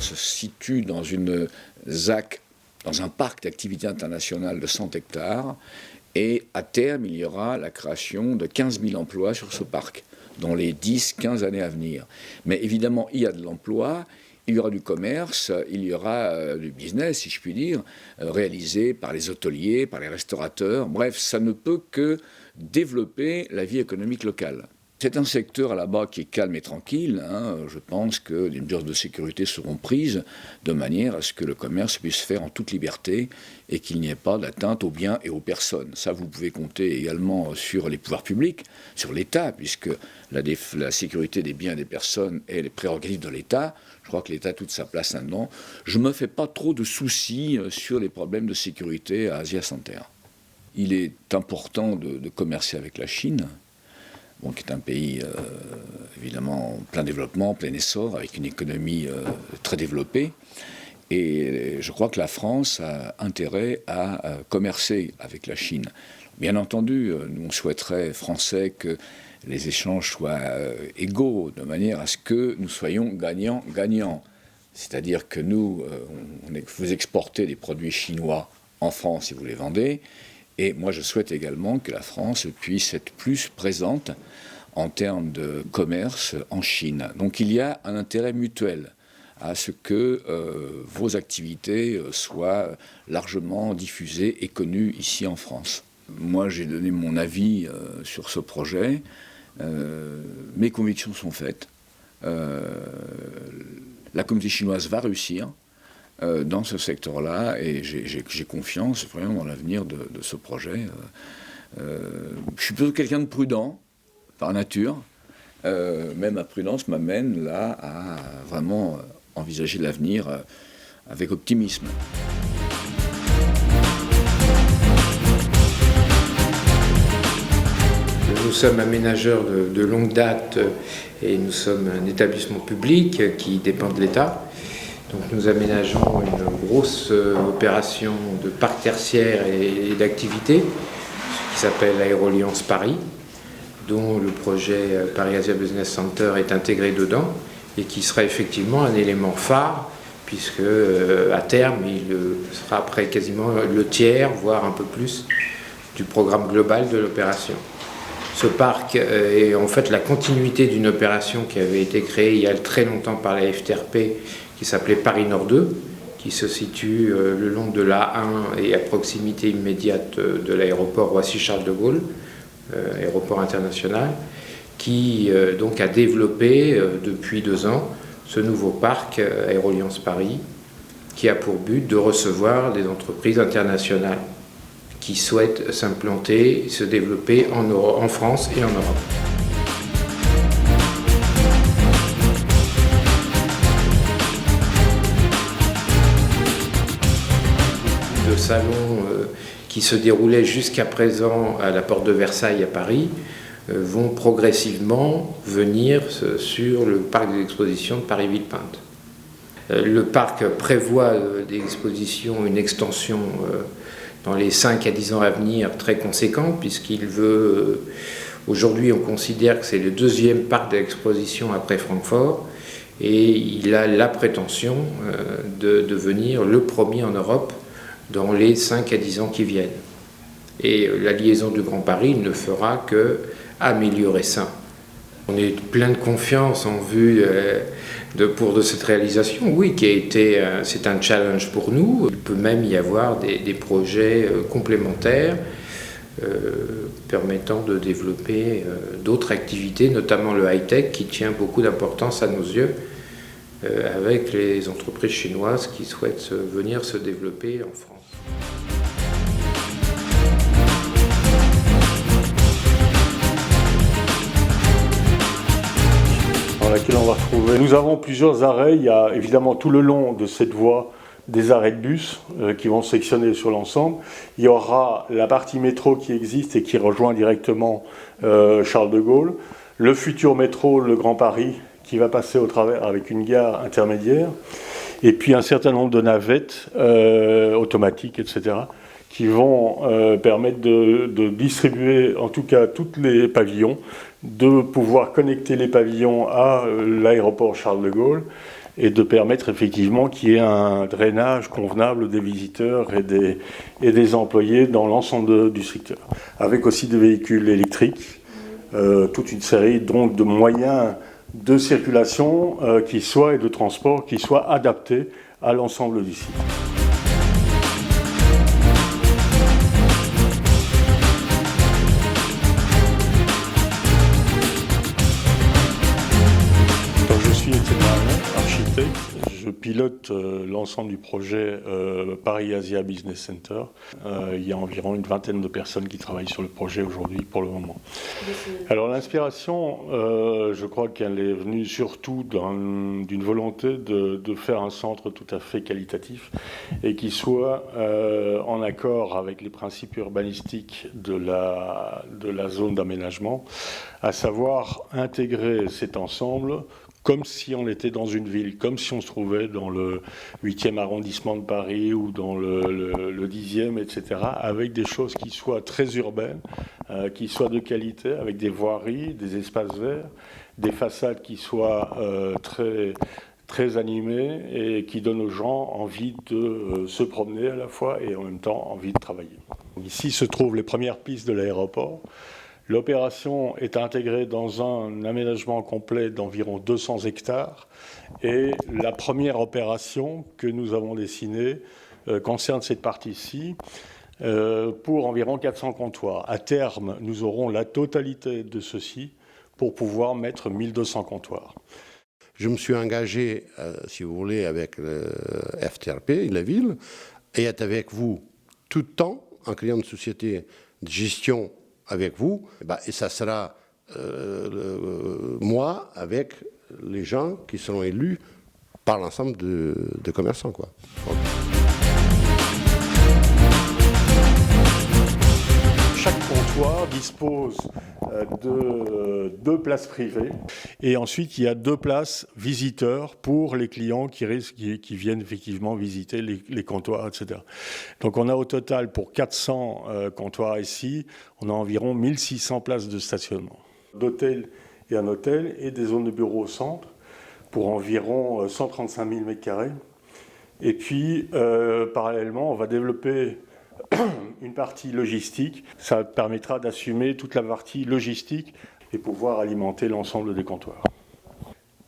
se situe dans une ZAC, dans un parc d'activités internationales de 100 hectares, et à terme, il y aura la création de 15 000 emplois sur ce parc, dans les 10-15 années à venir. Mais évidemment, il y a de l'emploi, il y aura du commerce, il y aura du business, si je puis dire, réalisé par les hôteliers, par les restaurateurs. Bref, ça ne peut que développer la vie économique locale. C'est un secteur là-bas qui est calme et tranquille. Je pense que des mesures de sécurité seront prises de manière à ce que le commerce puisse se faire en toute liberté et qu'il n'y ait pas d'atteinte aux biens et aux personnes. Ça, vous pouvez compter également sur les pouvoirs publics, sur l'État, puisque la sécurité des biens et des personnes est les prérogatives de l'État. Je crois que l'État a toute sa place là-dedans. Je ne me fais pas trop de soucis sur les problèmes de sécurité à Asia Center. Il est important de commercer avec la Chine, qui est un pays évidemment en plein développement, plein essor, avec une économie très développée. Et je crois que la France a intérêt à commercer avec la Chine. Bien entendu, nous on souhaiterait, Français, que les échanges soient égaux, de manière à ce que nous soyons gagnants-gagnants. C'est-à-dire que vous exportez des produits chinois en France et vous les vendez. Et moi, je souhaite également que la France puisse être plus présente en termes de commerce en Chine. Donc il y a un intérêt mutuel à ce que vos activités soient largement diffusées et connues ici en France. Moi, j'ai donné mon avis sur ce projet. Mes convictions sont faites. La communauté chinoise va réussir dans ce secteur-là, et j'ai confiance vraiment dans l'avenir de ce projet. Je suis plutôt quelqu'un de prudent, par nature, mais ma prudence m'amène là à vraiment envisager l'avenir avec optimisme. Nous sommes aménageurs de longue date et nous sommes un établissement public qui dépend de l'État. Donc nous aménageons une grosse opération de parc tertiaire et d'activités qui s'appelle Aéroliance Paris, dont le projet Paris Asia Business Center est intégré dedans et qui sera effectivement un élément phare puisque à terme il sera après quasiment le tiers, voire un peu plus, du programme global de l'opération. Ce parc est en fait la continuité d'une opération qui avait été créée il y a très longtemps par la FTRP, qui s'appelait Paris Nord 2, qui se situe le long de l'A1 et à proximité immédiate de l'aéroport Roissy-Charles de Gaulle, aéroport international, qui donc a développé depuis 2 ans ce nouveau parc Aéroliance Paris, qui a pour but de recevoir des entreprises internationales qui souhaitent s'implanter, se développer en France et en Europe. De salons qui se déroulaient jusqu'à présent à la porte de Versailles à Paris vont progressivement venir sur le parc des expositions de Paris-Villepinte. Le parc prévoit des expositions, une extension dans les 5 à 10 ans à venir très conséquente, puisqu'il veut, aujourd'hui on considère que c'est le 2e parc d'exposition après Francfort, et il a la prétention de devenir le premier en Europe dans les 5 à 10 ans qui viennent. Et la liaison du Grand Paris ne fera que améliorer ça. On est plein de confiance en vue de cette réalisation, oui, c'est un challenge pour nous. Il peut même y avoir des projets complémentaires permettant de développer d'autres activités, notamment le high-tech qui tient beaucoup d'importance à nos yeux, avec les entreprises chinoises qui souhaitent venir se développer en France. Dans laquelle on va retrouver. Nous avons plusieurs arrêts. Il y a évidemment tout le long de cette voie des arrêts de bus qui vont sectionner sur l'ensemble. Il y aura la partie métro qui existe et qui rejoint directement Charles de Gaulle. Le futur métro, le Grand Paris, qui va passer au travers avec une gare intermédiaire. Et puis un certain nombre de navettes automatiques, etc., qui vont permettre de distribuer en tout cas tous les pavillons, de pouvoir connecter les pavillons à l'aéroport Charles de Gaulle et de permettre effectivement qu'il y ait un drainage convenable des visiteurs et des employés dans l'ensemble du secteur. Avec aussi des véhicules électriques, toute une série donc de moyens de circulation et de transport qui soient adaptés à l'ensemble du site. Je suis Étienne Marion, architecte. Je pilote l'ensemble du projet Paris-Asia Business Center. Il y a environ une vingtaine de personnes qui travaillent sur le projet aujourd'hui pour le moment. Alors l'inspiration, je crois qu'elle est venue surtout d'une volonté de faire un centre tout à fait qualitatif et qui soit en accord avec les principes urbanistiques de la zone d'aménagement, à savoir intégrer cet ensemble comme si on était dans une ville, comme si on se trouvait dans le 8e arrondissement de Paris ou dans le 10e, etc., avec des choses qui soient très urbaines, qui soient de qualité, avec des voiries, des espaces verts, des façades qui soient très animées et qui donnent aux gens envie de se promener à la fois et en même temps envie de travailler. Ici se trouvent les premières pistes de l'aéroport. L'opération est intégrée dans un aménagement complet d'environ 200 hectares et la première opération que nous avons dessinée concerne cette partie-ci pour environ 400 comptoirs. À terme, nous aurons la totalité de ceci pour pouvoir mettre 1200 comptoirs. Je me suis engagé, si vous voulez, avec le FTRP, la ville, et être avec vous tout le temps en créant une société de gestion avec vous, et ça sera moi avec les gens qui seront élus par l'ensemble de commerçants, quoi. Chaque comptoir dispose de 2 places privées et ensuite il y a 2 places visiteurs pour les clients qui viennent effectivement visiter les comptoirs, etc. Donc on a au total pour 400 comptoirs ici, on a environ 1600 places de stationnement. D'hôtel et un hôtel et des zones de bureaux au centre pour environ 135 000 m². Et puis parallèlement on va développer une partie logistique, ça permettra d'assumer toute la partie logistique et pouvoir alimenter l'ensemble des comptoirs.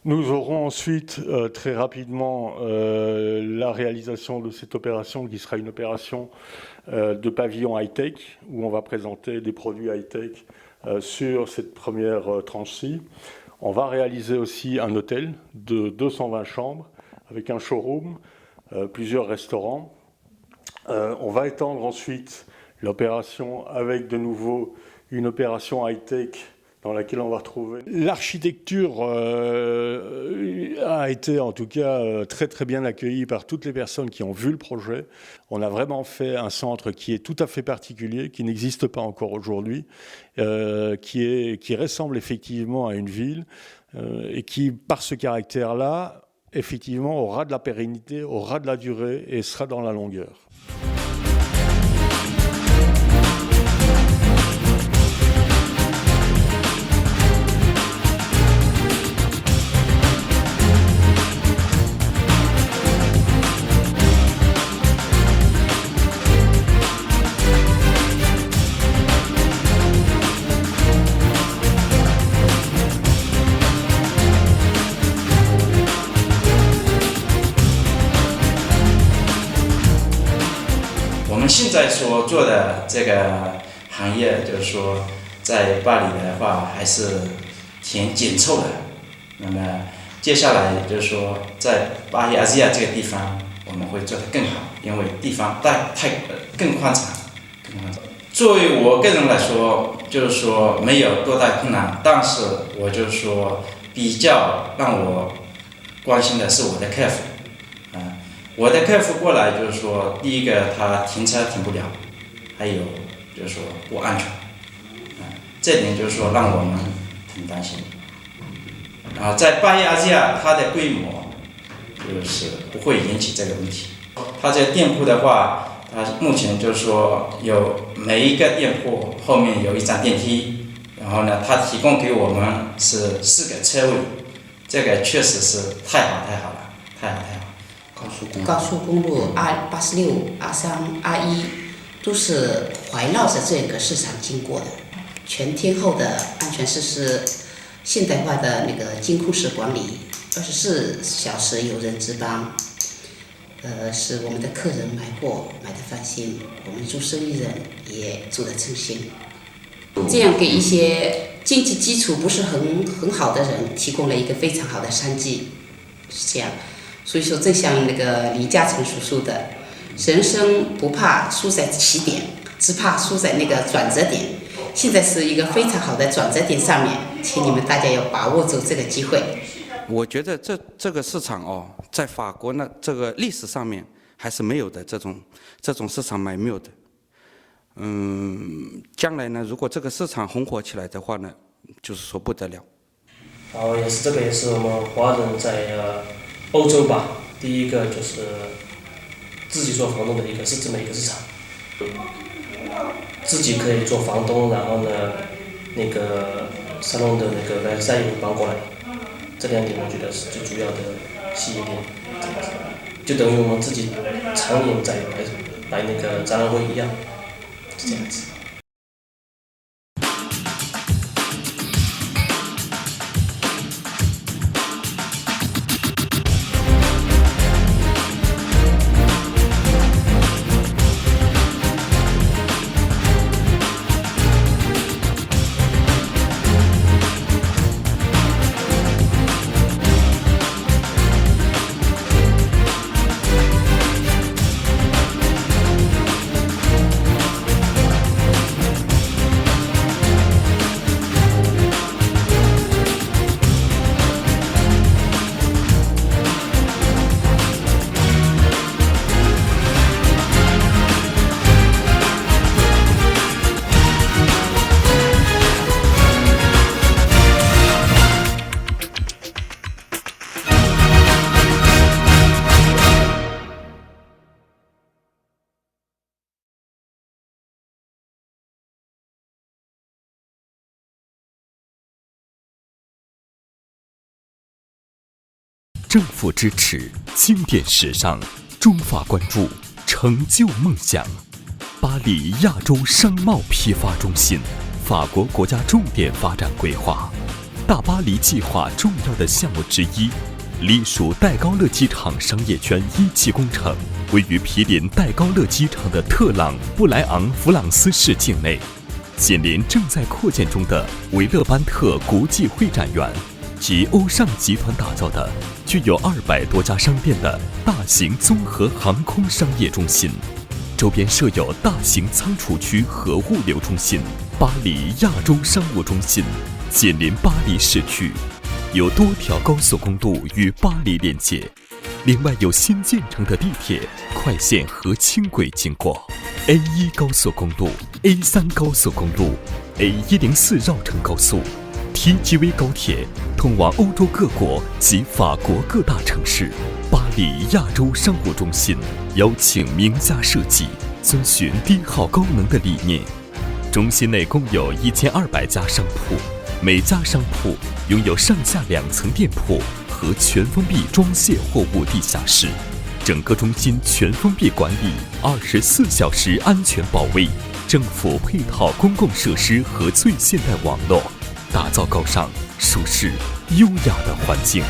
Nous aurons ensuite très rapidement la réalisation de cette opération qui sera une opération de pavillon high-tech où on va présenter des produits high-tech sur cette première tranche-ci. On va réaliser aussi un hôtel de 220 chambres avec un showroom, plusieurs restaurants. On va étendre ensuite l'opération avec de nouveau une opération high-tech dans laquelle on va retrouver. L'architecture a été en tout cas très très bien accueillie par toutes les personnes qui ont vu le projet. On a vraiment fait un centre qui est tout à fait particulier, qui n'existe pas encore aujourd'hui, qui ressemble effectivement à une ville et qui, par ce caractère-là, effectivement aura de la pérennité, aura de la durée et sera dans la longueur.我们现在所做的这个行业，就是说，在巴黎的话还是挺紧凑的。那么接下来就是说，在巴黎阿西亚这个地方，我们会做得更好，因为地方更宽敞。作为我个人来说，就是说没有多大困难，但是我就是说比较让我关心的是我的客户。我的客户过来就是说，第一个他停车停不了，还有就是说不安全，这点就是说让我们挺担心。在巴黎阿西亚它的规模就是不会引起这个问题。它这个店铺的话，它目前就是说有每一个店铺后面有一张电梯，然后呢，它提供给我们是4个车位，这个确实是太好了。太好。高速公路86、23、21都是环绕着这个市场经过的，全天候的安全设施，现代化的那个监控式管理，24小时有人值班，使我们的客人买货买得放心，我们做生意人也做得称心。这样给一些经济基础不是很好的人提供了一个非常好的商机，是这样。所以说，正像那个李嘉诚所说的，人生不怕输在起点，只怕输在那个转折点。现在是一个非常好的转折点上面，请你们大家要把握住这个机会。我觉得这个市场哦，在法国呢这个历史上面还是没有的，这种市场蛮妙的。将来呢，如果这个市场红火起来的话呢，就是说不得了。这个也是我们华人在欧洲吧，第一个就是自己做房东的是这么一个市场，自己可以做房东，然后呢，那个沙龙的那个外债也搬过来，这2点我觉得是最主要的吸引点，就等于我们自己常年在摆那个展览会一样，是这样子。政府支持经典时尚，中法关注成就梦想。巴黎亚洲商贸批发中心，法国国家重点发展规划，大巴黎计划重要的项目之一，隶属戴高乐机场商业圈1期工程，位于毗邻戴高乐机场的特朗布莱昂弗朗斯市境内，紧邻正在扩建中的维勒班特国际会展园及欧尚集团打造的具有200多家商店的大型综合航空商业中心，周边设有大型仓储区和物流中心。巴黎亚洲商务中心紧邻巴黎市区，有多条高速公路与巴黎连接，另外有新建成的地铁、快线和轻轨经过。A1 高速公路、A3 高速公路、A104绕城高速、TGV 高铁通往欧洲各国及法国各大城市。巴黎亚洲商务中心邀请名家设计，遵循低耗高能的理念。中心内共有1200家商铺，每家商铺拥有上下2层店铺和全封闭装卸货物地下室，整个中心全封闭管理，24小时安全保卫，政府配套公共设施和最现代网络，打造高尚、舒适、优雅的环境。